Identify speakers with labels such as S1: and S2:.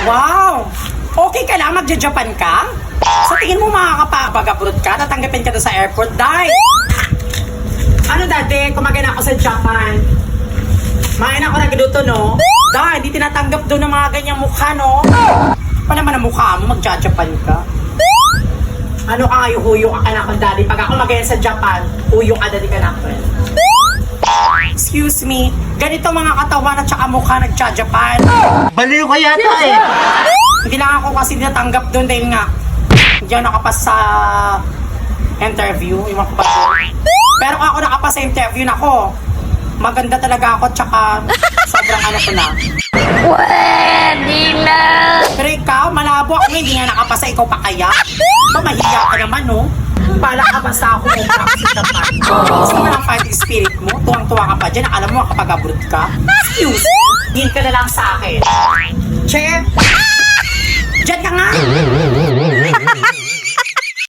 S1: Wow! Okay ka lang? Magja-Japan ka? Sa tingin mo makakapag-abroad ka? Tatanggapin ka doon sa airport? Dahil! Ano dati? Kumagana ako sa Japan. Main ako nagluto, no? Dahil, hindi tinatanggap doon ng mga ganyang mukha, no? Pa naman ang mukha mo, magja-Japan ka. Ano ka ngayon, huyo ka anak ng daddy? Pag ako magaya sa Japan, huyo ka daddy ka na. Excuse me, ganito mga katawan at saka mukha nagja-Japan.
S2: Baliw ka yata eh.
S1: Hindi lang ako kasi natanggap doon dahil nga hindi ako nakapas sa interview. Iwan ko ba doon? Pero kung ako nakapas sa interview na ako, maganda talaga ako tsaka sobrang ano ko na.
S3: Pwede na!
S1: Pero ikaw, malabo ako, hindi nga nakapasa, ikaw pa kaya? Mahiya ka naman, no? Bala ka basta ako kung practice naman. Gusto mo ng fighting spirit mo? Tuwang-tuwa ka pa dyan, alam mo kapag abroad ka? Excuse me, hindi ka na lang sa akin. Che,